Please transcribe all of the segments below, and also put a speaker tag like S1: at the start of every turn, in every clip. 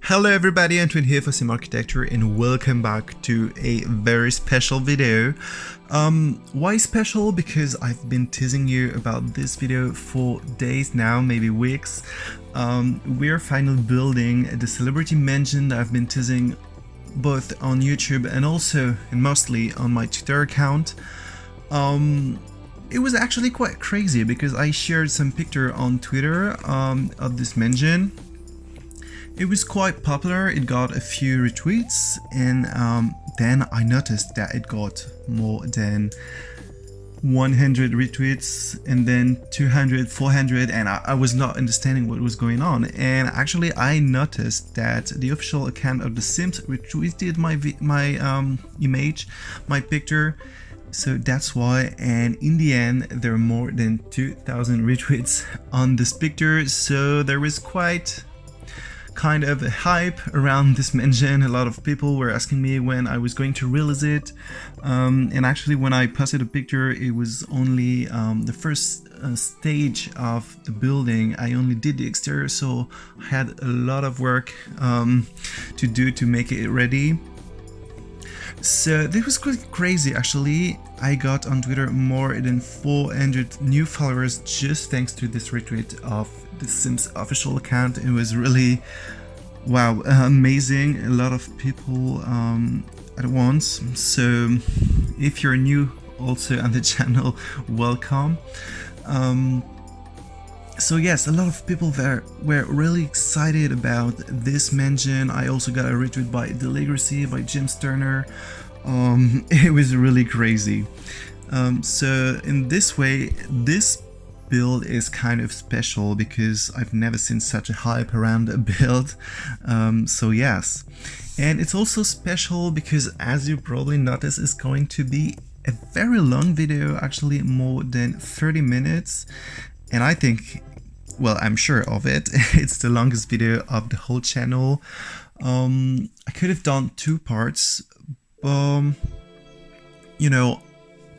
S1: Hello everybody, Antoine here for Simarchitecture and welcome back to a very special video. Why special? Because I've been teasing you about this video for days now, maybe weeks. We're finally building the celebrity mansion that I've been teasing both on YouTube and also and mostly on my Twitter account. It was actually quite crazy because I shared some picture on Twitter of this mansion. It was quite popular, it got a few retweets, and then I noticed that it got more than 100 retweets and then 200, 400, and I was not understanding what was going on. And actually I noticed that the official account of The Sims retweeted my image, my picture, so that's why. And in the end there are more than 2,000 retweets on this picture, so there was quite kind of a hype around this mansion. A lot of people were asking me when I was going to release it, and actually when I posted a picture it was only the first stage of the building. I only did the exterior, so I had a lot of work to do to make it ready. So this was quite crazy actually. I got on Twitter more than 400 new followers just thanks to this retweet of the Sims official account. It was really, wow, amazing. A lot of people at once. So if you're new also on the channel, welcome. So yes, a lot of people there were really excited about this mansion. I also got a retweet by The Legacy, by Jim Sterner. It was really crazy. So in this way, this build is kind of special because I've never seen such a hype around a build. So yes, and it's also special because, as you probably noticed, it's going to be a very long video, actually more than 30 minutes. And I think, well, I'm sure of it, it's the longest video of the whole channel. I could have done two parts, you know,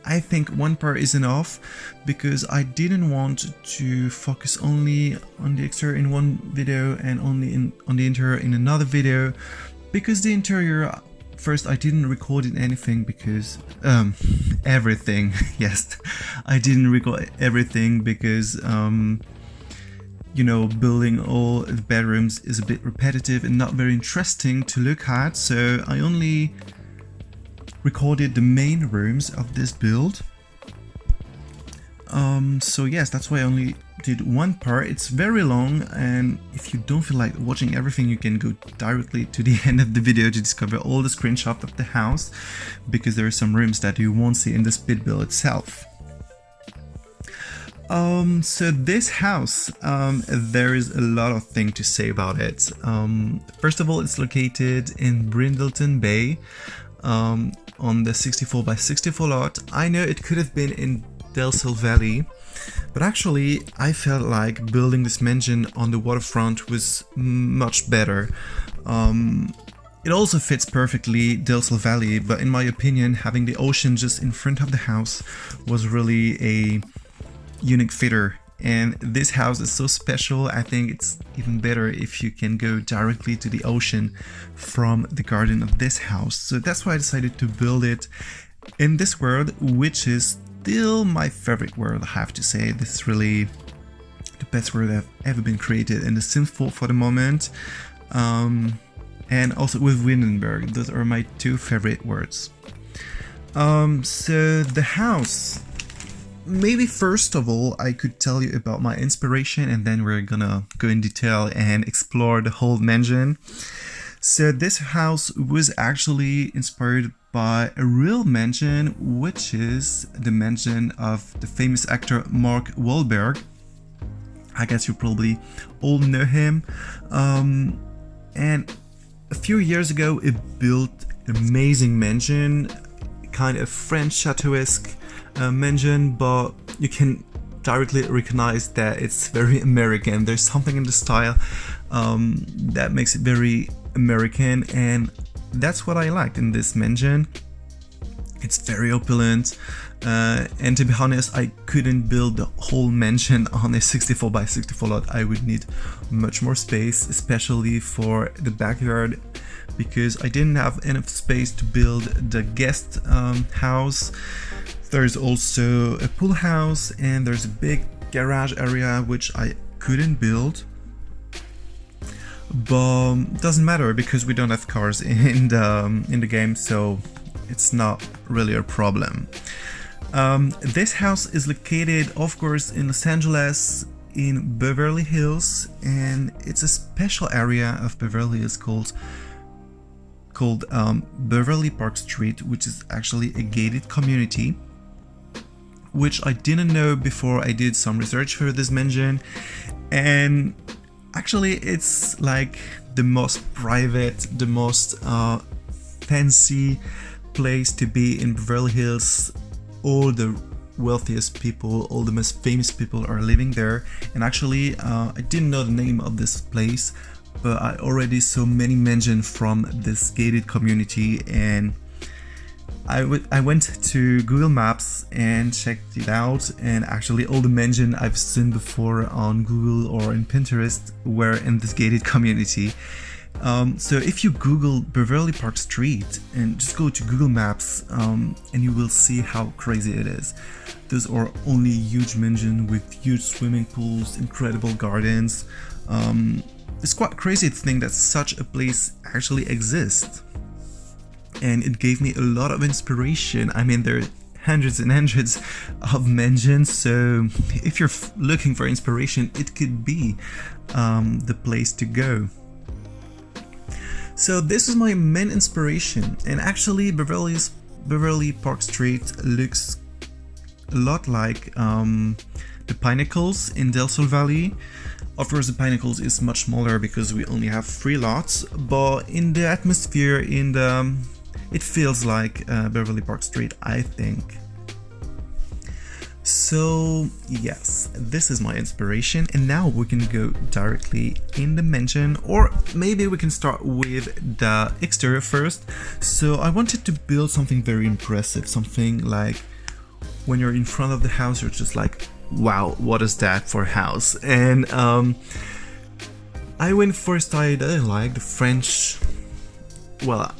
S1: I think one part is enough because I didn't want to focus only on the exterior in one video and only on the interior in another video, because the interior, first, I didn't record anything because everything. Yes, I didn't record everything because you know, building all the bedrooms is a bit repetitive and not very interesting to look at, so I only recorded the main rooms of this build. So yes, that's why I only did one part. It's very long, and if you don't feel like watching everything, you can go directly to the end of the video to discover all the screenshots of the house, because there are some rooms that you won't see in the speed build itself. So this house, there is a lot of things to say about it. First of all, it's located in Brindleton Bay, on the 64 by 64 lot. I know it could have been in Delcel Valley, but actually I felt like building this mansion on the waterfront was much better. It also fits perfectly Delcel Valley, but in my opinion having the ocean just in front of the house was really a unique feature. And this house is so special, I think it's even better if you can go directly to the ocean from the garden of this house. So that's why I decided to build it in this world, which is still my favorite world, I have to say. This is really the best world that have ever been created in The Sims 4 for the moment. And also with Windenburg, those are my two favorite worlds. So the house, maybe first of all I could tell you about my inspiration, and then we're gonna go in detail and explore the whole mansion. So this house was actually inspired by a real mansion, which is the mansion of the famous actor Mark Wahlberg. I guess you probably all know him. And a few years ago it built an amazing mansion, kind of French chateau-esque mansion, but you can directly recognize that it's very American. There's something in the style that makes it very American, and that's what I liked in this mansion. It's very opulent, and to be honest, I couldn't build the whole mansion on a 64 by 64 lot. I would need much more space, especially for the backyard, because I didn't have enough space to build the guest house. There's also a pool house, and there's a big garage area which I couldn't build. But doesn't matter because we don't have cars in the game, so it's not really a problem. This house is located, of course, in Los Angeles, in Beverly Hills, and it's a special area of Beverly Hills called Beverly Park Street, which is actually a gated community, which I didn't know before I did some research for this mansion. And actually it's like the most private, the most fancy place to be in Beverly Hills. All the wealthiest people, all the most famous people are living there. And actually I didn't know the name of this place, but I already saw many mansions from this gated community, and I went to Google Maps and checked it out, and actually all the mansions I've seen before on Google or in Pinterest were in this gated community. So if you Google Beverly Park Street and just go to Google Maps, and you will see how crazy it is. Those are only huge mansions with huge swimming pools, incredible gardens. It's quite crazy to think that such a place actually exists. And it gave me a lot of inspiration. I mean, there are hundreds and hundreds of mansions, so if you're looking for inspiration, it could be the place to go. So this is my main inspiration, and actually Beverly Park Street looks a lot like the Pinnacles in Del Sol Valley. Of course, the Pinnacles is much smaller because we only have 3 lots, but in the atmosphere, it feels like Beverly Park Street, I think. So yes, this is my inspiration, and now we can go directly in the mansion, or maybe we can start with the exterior first. So I wanted to build something very impressive, something like when you're in front of the house, you're just like, wow, what is that for a house? And I went for a style that I like, the French, well,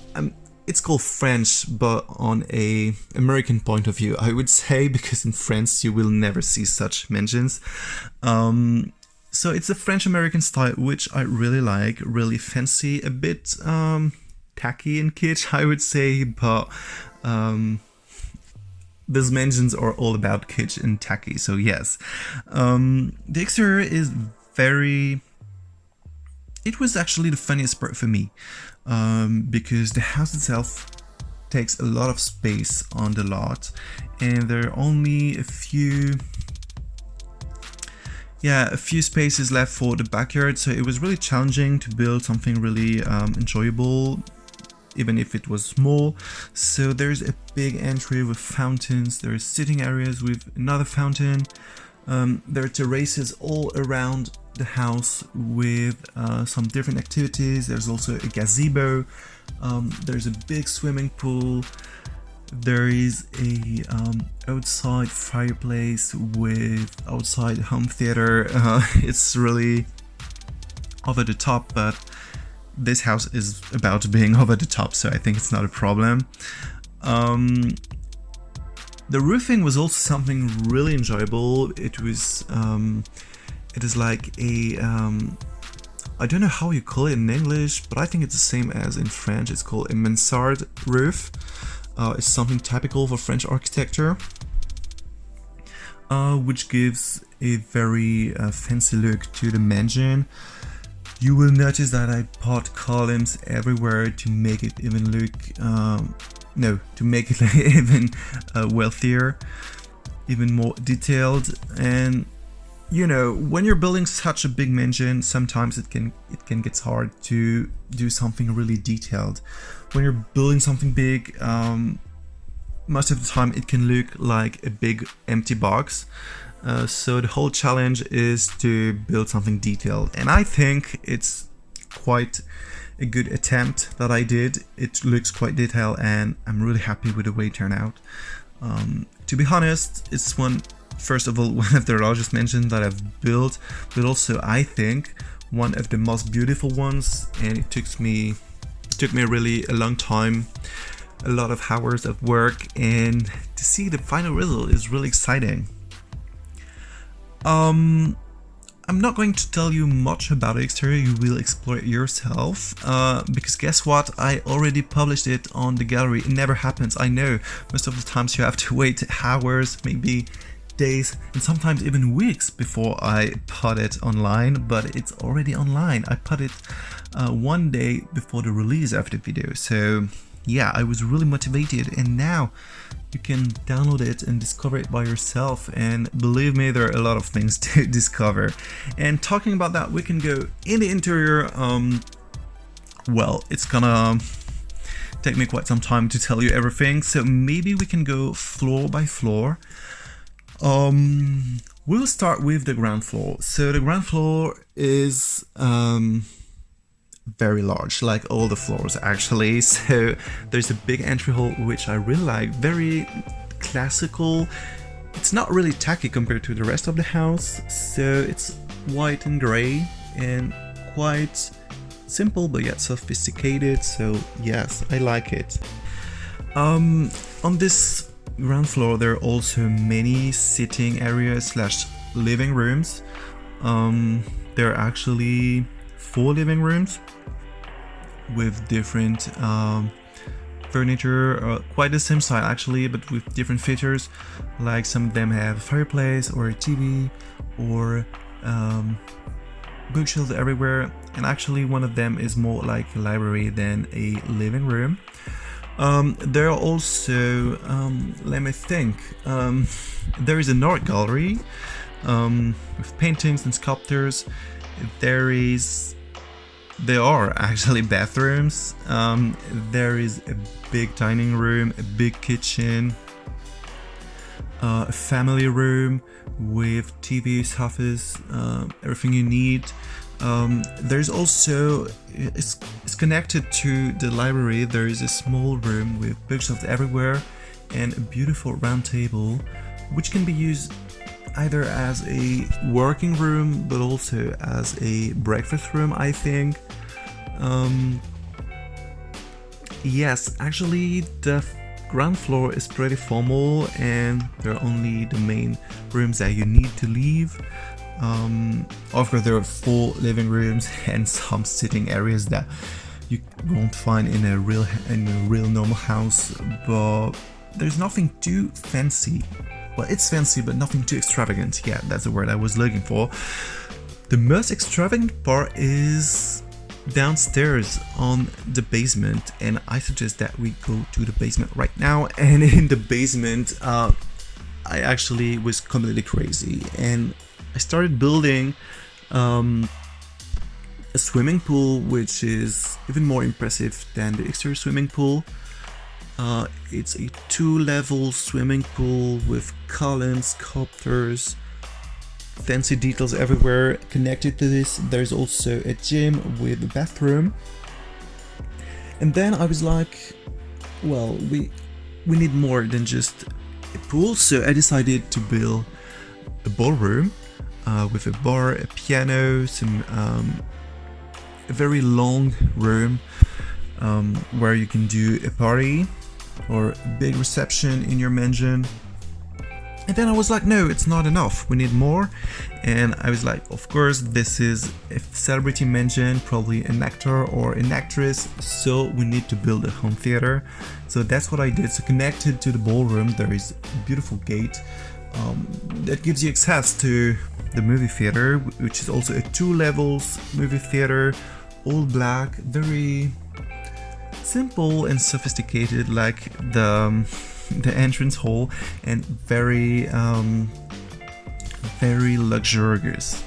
S1: it's called French, but on a American point of view, I would say, because in France you will never see such mansions. So it's a French-American style, which I really like, really fancy, a bit tacky and kitsch, I would say, but these mansions are all about kitsch and tacky, so yes. The exterior is very... It was actually the funniest part for me, because the house itself takes a lot of space on the lot, and there are only a few spaces left for the backyard, so it was really challenging to build something really enjoyable, even if it was small. So there's a big entry with fountains, there's sitting areas with another fountain, there are terraces all around the house with some different activities. There's also a gazebo, there's a big swimming pool, there is a outside fireplace with outside home theater. It's really over the top, but this house is about being over the top, so I think it's not a problem. The roofing was also something really enjoyable. It was it is like a I don't know how you call it in English, but I think it's the same as in French. It's called a mansard roof. It's something typical for French architecture, which gives a very fancy look to the mansion. You will notice that I put columns everywhere to make it even look, to make it even wealthier, even more detailed. And you know, when you're building such a big mansion, sometimes it can get hard to do something really detailed. When you're building something big, most of the time it can look like a big empty box. So the whole challenge is to build something detailed, and I think it's quite a good attempt that I did. It looks quite detailed and I'm really happy with the way it turned out. To be honest, it's first of all, one of the largest mansions that I've built, but also I think one of the most beautiful ones, and it took me really a long time, a lot of hours of work, and to see the final result is really exciting. I'm not going to tell you much about the exterior, you will explore it yourself, because guess what, I already published it on the gallery. It never happens, I know, most of the times you have to wait hours, maybe days, and sometimes even weeks before I put it online, but it's already online. I put it one day before the release of the video, so yeah, I was really motivated, and now you can download it and discover it by yourself, and believe me, there are a lot of things to discover. And talking about that, we can go in the interior. Well, it's gonna take me quite some time to tell you everything, so maybe we can go floor by floor. We'll start with the ground floor. So the ground floor is very large, like all the floors actually. So there's a big entry hall, which I really like, very classical. It's not really tacky compared to the rest of the house, so it's white and gray and quite simple but yet sophisticated, so yes, I like it. On this ground floor there are also many sitting areas slash living rooms. There are actually 4 living rooms with different furniture, quite the same style actually, but with different features. Like some of them have a fireplace or a TV or bookshelves everywhere, and actually one of them is more like a library than a living room. There are also, let me think, there is an art gallery with paintings and sculptures. There are actually bathrooms. There is a big dining room, a big kitchen, a family room with TV, sofas, everything you need. There's also, it's connected to the library. There is a small room with bookshelves everywhere and a beautiful round table, which can be used either as a working room but also as a breakfast room, I think. Yes, actually the ground floor is pretty formal and there are only the main rooms that you need to leave. Of course there are 4 living rooms and some sitting areas that you won't find in a real normal house, but there's nothing too fancy. Well, it's fancy, but nothing too extravagant. Yeah, that's the word I was looking for. The most extravagant part is downstairs on the basement, and I suggest that we go to the basement right now. And in the basement, I actually was completely crazy, and I started building a swimming pool, which is even more impressive than the exterior swimming pool. It's a 2-level swimming pool with columns, sculptures, fancy details everywhere. Connected to this, there's also a gym with a bathroom. And then I was like, well, we need more than just a pool, so I decided to build a ballroom with a bar, a piano, a very long room where you can do a party or a big reception in your mansion. And then I was like, no, it's not enough, we need more. And I was like, of course, this is a celebrity mansion, probably an actor or an actress, so we need to build a home theater. So that's what I did. So connected to the ballroom there is a beautiful gate that gives you access to the movie theater, which is also a 2 levels movie theater, all black, very simple and sophisticated, like the entrance hall, and very luxurious,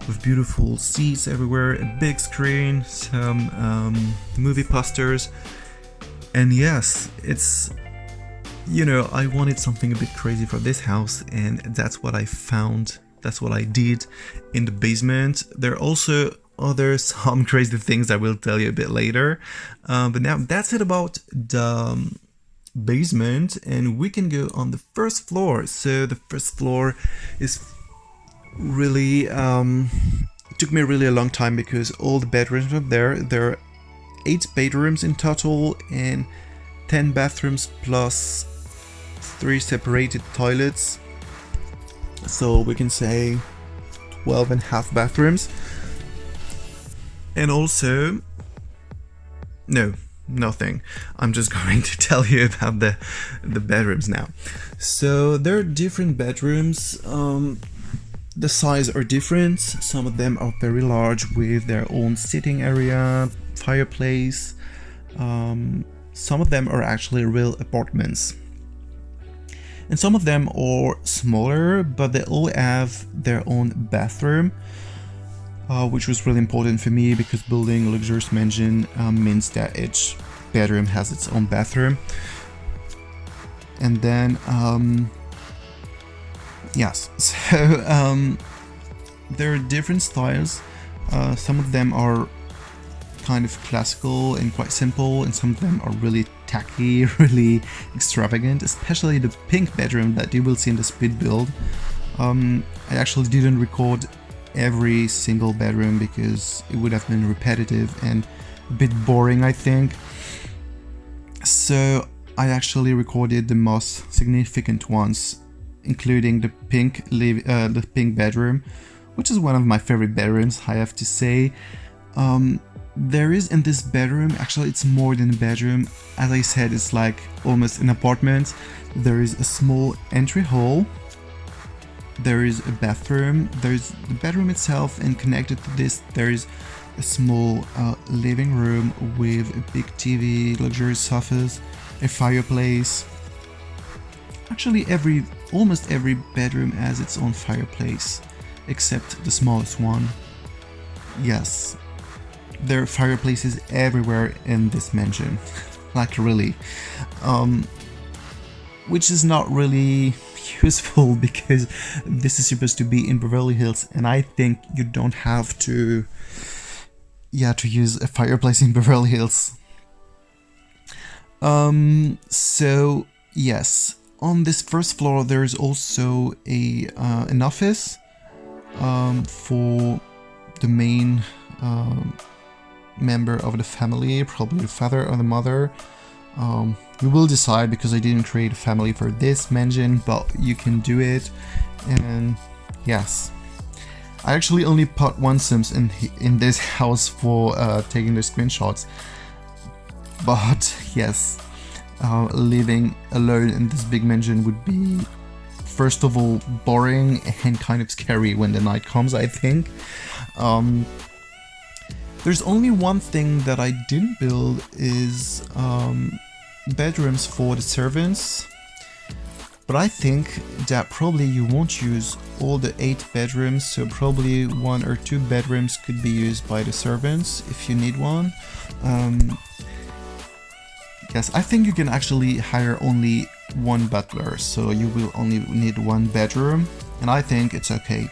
S1: with beautiful seats everywhere, a big screen, some movie posters. And yes, it's, you know, I wanted something a bit crazy for this house, and that's what I found. That's what I did in the basement. There are also other some crazy things I will tell you a bit later. But now that's it about the basement, and we can go on the first floor. So the first floor is really it took me really a long time because all the bedrooms are there. There are 8 bedrooms in total and 10 bathrooms plus 3 separated toilets, so we can say 12.5 bathrooms. And also, no, nothing. I'm just going to tell you about the bedrooms now. So there are different bedrooms. The size are different. Some of them are very large with their own sitting area, fireplace. Some of them are actually real apartments. And some of them are smaller, but they all have their own bathroom, which was really important for me because building a luxurious mansion means that each bedroom has its own bathroom. And then, yes, so there are different styles. Some of them are kind of classical and quite simple, and some of them are really tacky, really extravagant, especially the pink bedroom that you will see in the speed build. I actually didn't record every single bedroom because it would have been repetitive and a bit boring, I think. So I actually recorded the most significant ones, including the pink bedroom, which is one of my favorite bedrooms, I have to say. There is in this bedroom, actually it's more than a bedroom, as I said, it's like almost an apartment. There is a small entry hall, there is a bathroom, there's the bedroom itself, and connected to this there is a small living room with a big TV, luxurious sofas, a fireplace. Actually almost every bedroom has its own fireplace, except the smallest one. Yes. There are fireplaces everywhere in this mansion, like really, which is not really useful because this is supposed to be in Beverly Hills, and I think you don't have to use a fireplace in Beverly Hills. So yes, on this first floor there is also an office for the main member of the family, probably the father or the mother. We will decide because I didn't create a family for this mansion, but you can do it. And yes, I actually only put one Sims in this house for taking the screenshots. But yes, living alone in this big mansion would be, first of all, boring and kind of scary when the night comes, I think. There's only one thing that I didn't build is bedrooms for the servants, but I think that probably you won't use all the 8 bedrooms, so probably 1 or 2 bedrooms could be used by the servants if you need one. Yes, I think you can actually hire only 1 butler, so you will only need 1 bedroom, and I think it's okay.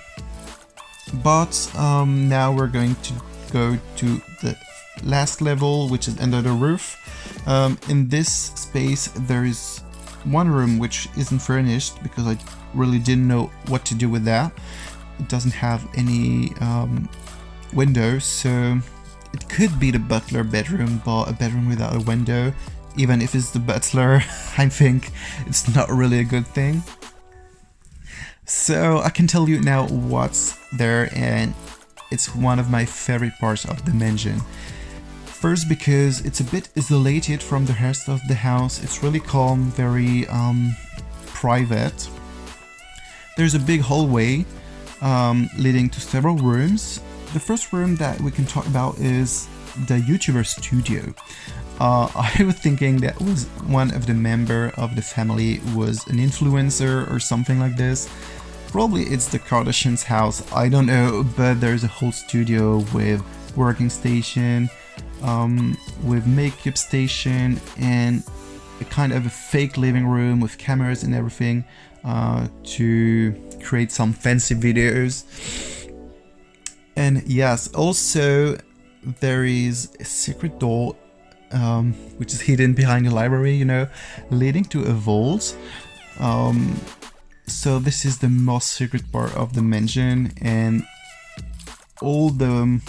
S1: But now we're going to go to the last level, which is under the roof. In this space there is one room which isn't furnished because I really didn't know what to do with that. It doesn't have any windows, so it could be the butler bedroom, but a bedroom without a window, even if it's the butler, I think it's not really a good thing. So I can tell you now what's there, and it's one of my favorite parts of the mansion. First, because it's a bit isolated from the rest of the house. It's really calm, very private. There's a big hallway leading to several rooms. The first room that we can talk about is the YouTuber studio. I was thinking that was one of the member of the family was an influencer or something like this. Probably it's the Kardashians' house, I don't know, but there's a whole studio with working station, with makeup station, and a kind of a fake living room with cameras and everything to create some fancy videos. And yes, also there is a secret door which is hidden behind the library, you know, leading to a vault. So this is the most secret part of the mansion, and all the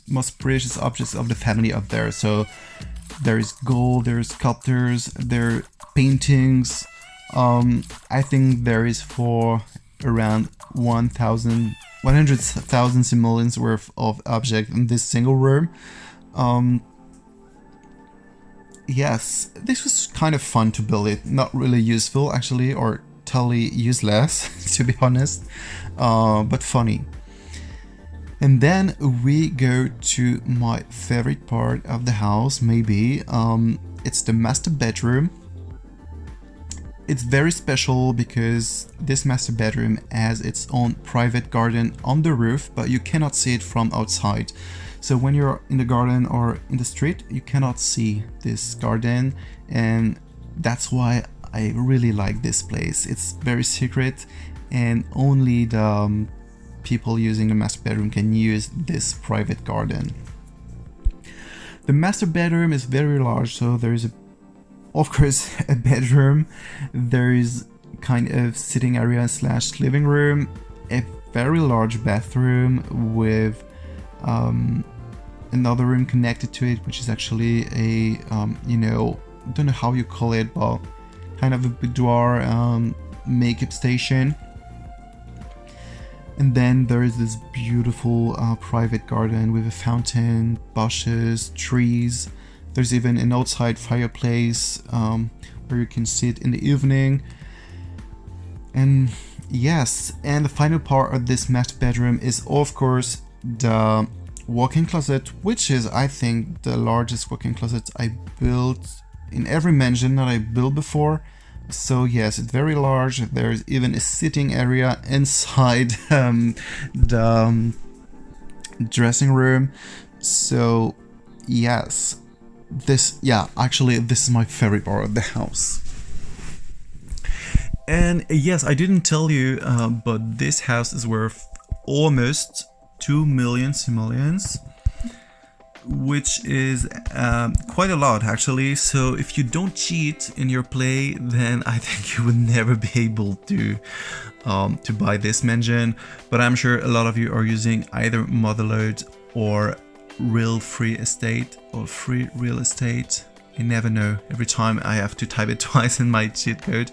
S1: most precious objects of the family are there. So there is gold, there's sculptures, there are paintings. I think there is for around 100,000 simoleons worth of objects in this single room. Yes, this was kind of fun to build it. Not really useful actually, or totally useless to be honest, but funny. And then we go to my favorite part of the house, maybe. It's the master bedroom. It's very special because this master bedroom has its own private garden on the roof, but you cannot see it from outside. So when you're in the garden or in the street, you cannot see this garden, and that's why I really like this place. It's very secret, and only the people using the master bedroom can use this private garden. The master bedroom is very large, so there is of course a bedroom, there is kind of sitting area slash living room, a very large bathroom with another room connected to it, which is actually a you know, I don't know how you call it, but kind of a boudoir, makeup station. And then there is this beautiful private garden with a fountain, bushes, trees. There's even an outside fireplace where you can sit in the evening. And yes, and the final part of this master bedroom is of course the walk-in closet, which is, I think, the largest walk-in closet I built in every mansion that I built before. So yes, it's very large. There's even a sitting area inside the dressing room. So yes, actually this is my favorite part of the house. And yes, I didn't tell you, but this house is worth almost 2 million simoleons, which is quite a lot actually. So if you don't cheat in your play, then I think you will never be able to buy this mansion. But I'm sure a lot of you are using either Motherlode or Real Free Estate or Free Real Estate. I never know. Every time I have to type it twice in my cheat code.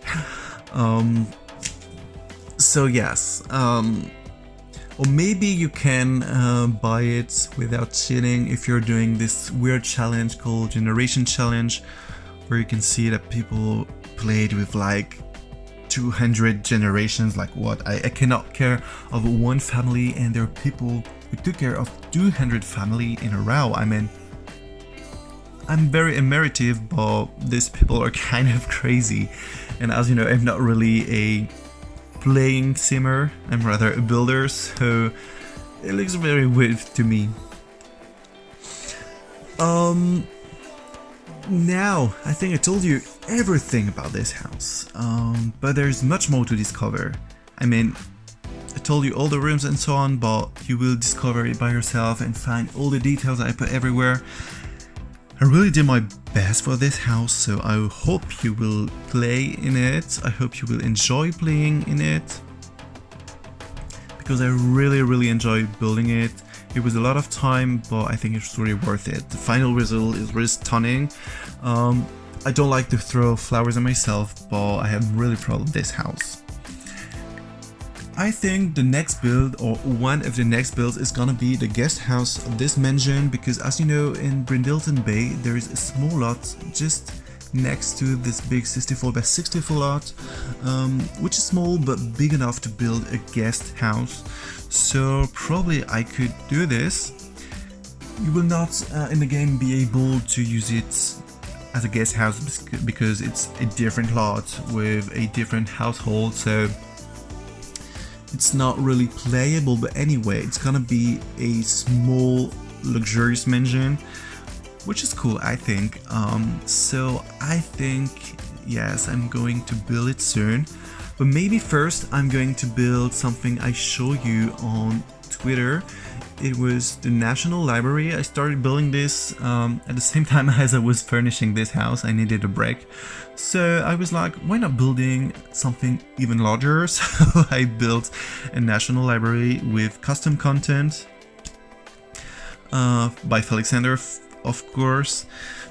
S1: So yes. Or maybe you can buy it without cheating if you're doing this weird challenge called Generation Challenge, where you can see that people played with like 200 generations. Like what? I cannot care of one family, and there are people who took care of 200 family in a row. I mean, I'm very imaginative, but these people are kind of crazy. And as you know, I'm not really a playing simmer, I'm rather a builder, so it looks very weird to me. Now, I think I told you everything about this house, but there's much more to discover. I mean, I told you all the rooms and so on, but you will discover it by yourself and find all the details I put everywhere. I really did my best for this house, so I hope you will play in it. I hope you will enjoy playing in it, because I really enjoyed building it. It was a lot of time, but I think it's really worth it. The final result is really stunning. I don't like to throw flowers at myself, but I am really proud of this house. I think the next build, or one of the next builds, is gonna be the guest house of this mansion, because as you know, in Brindleton Bay there is a small lot just next to this big 64 by 64 lot, which is small but big enough to build a guest house. So probably I could do this. You will not in the game be able to use it as a guest house because it's a different lot with a different household, so it's not really playable. But anyway, it's gonna be a small luxurious mansion, which is cool, I think. So I think, yes, I'm going to build it soon, but maybe first I'm going to build something I show you on Twitter. it was the National Library. I started building this at the same time as I was furnishing this house. I needed a break. So I was like, why not building something even larger? So I built a National Library with custom content by Felixander, of course.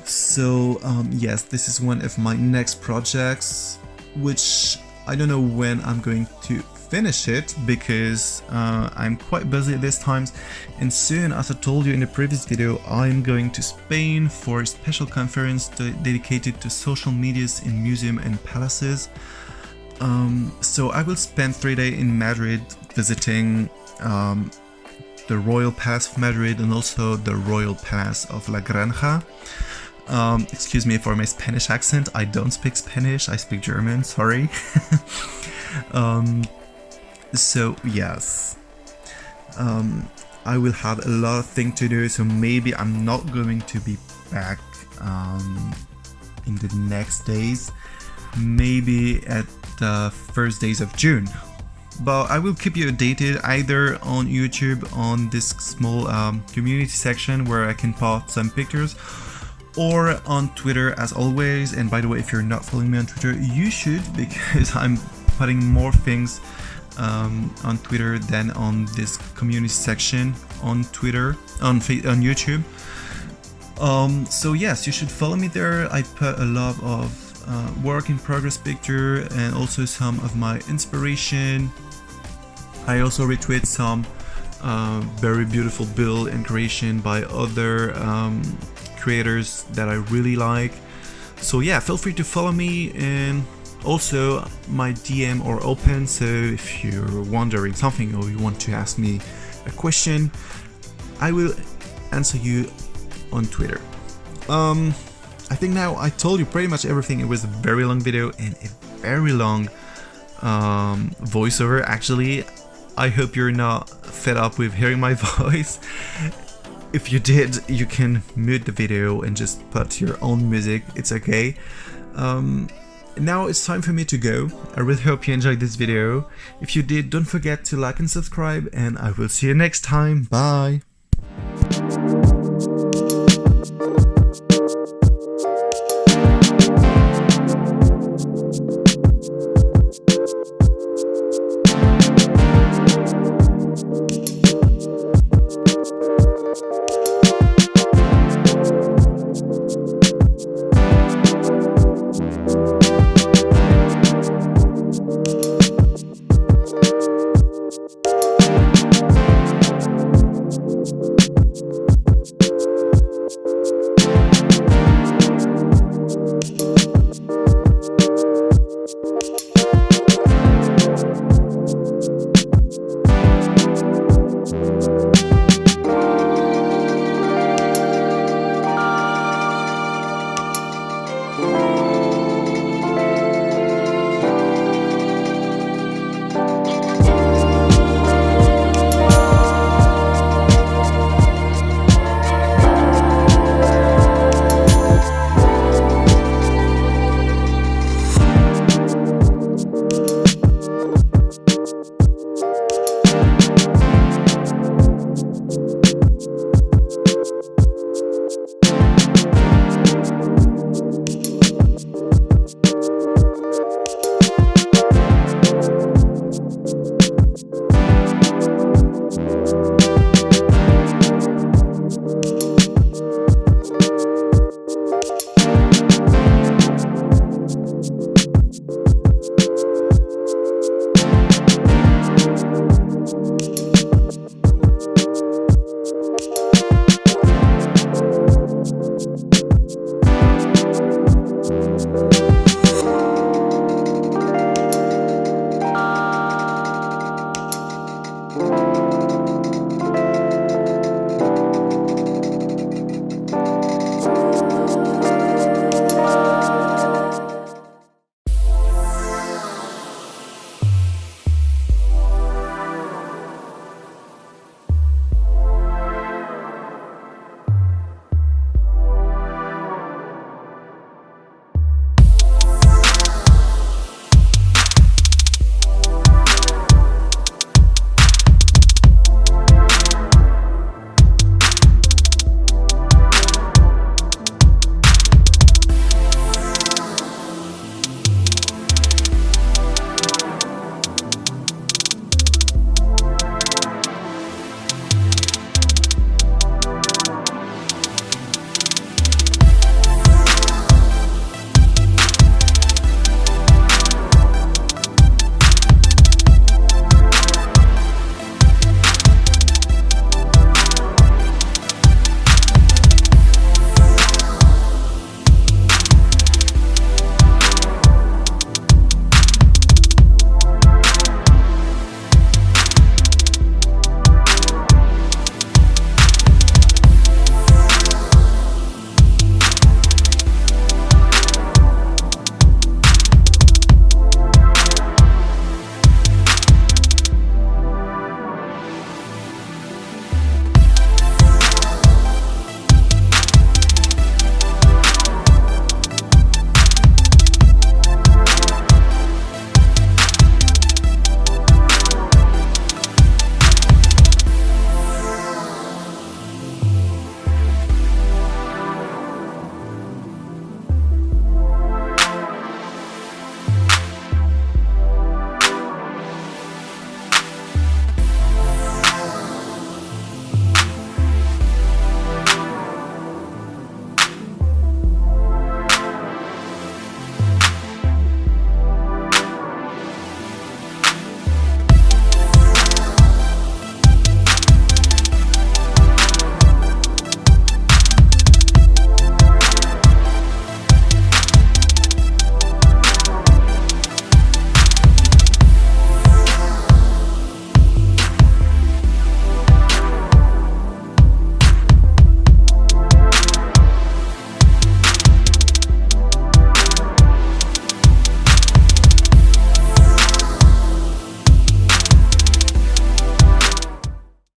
S1: So yes, this is one of my next projects, which I don't know when I'm going to finish it, because I'm quite busy at these times, and soon, as I told you in the previous video, I'm going to Spain for a special conference dedicated to social medias in museums and palaces. So I will spend 3 days in Madrid visiting the Royal Palace of Madrid and also the Royal Palace of La Granja. Excuse me for my Spanish accent, I don't speak Spanish, I speak German, sorry. So yes, I will have a lot of things to do, so maybe I'm not going to be back in the next days, maybe at the first days of June. But I will keep you updated either on YouTube on this small community section where I can post some pictures, or on Twitter as always. And by the way, if you're not following me on Twitter, you should, because I'm putting more things on Twitter than on this community section on Twitter, on YouTube. So yes, you should follow me there. I put a lot of work in progress picture and also some of my inspiration. I also retweet some very beautiful build and creation by other creators that I really like. So yeah, feel free to follow me, and also my DM are open, so if you're wondering something or you want to ask me a question, I will answer you on Twitter. I think now I told you pretty much everything. It was a very long video and a very long voiceover. Actually, I hope you're not fed up with hearing my voice. If you did, you can mute the video and just put your own music, it's okay. Now it's time for me to go. I really hope you enjoyed this video. If you did, don't forget to like and subscribe, and I will see you next time. Bye!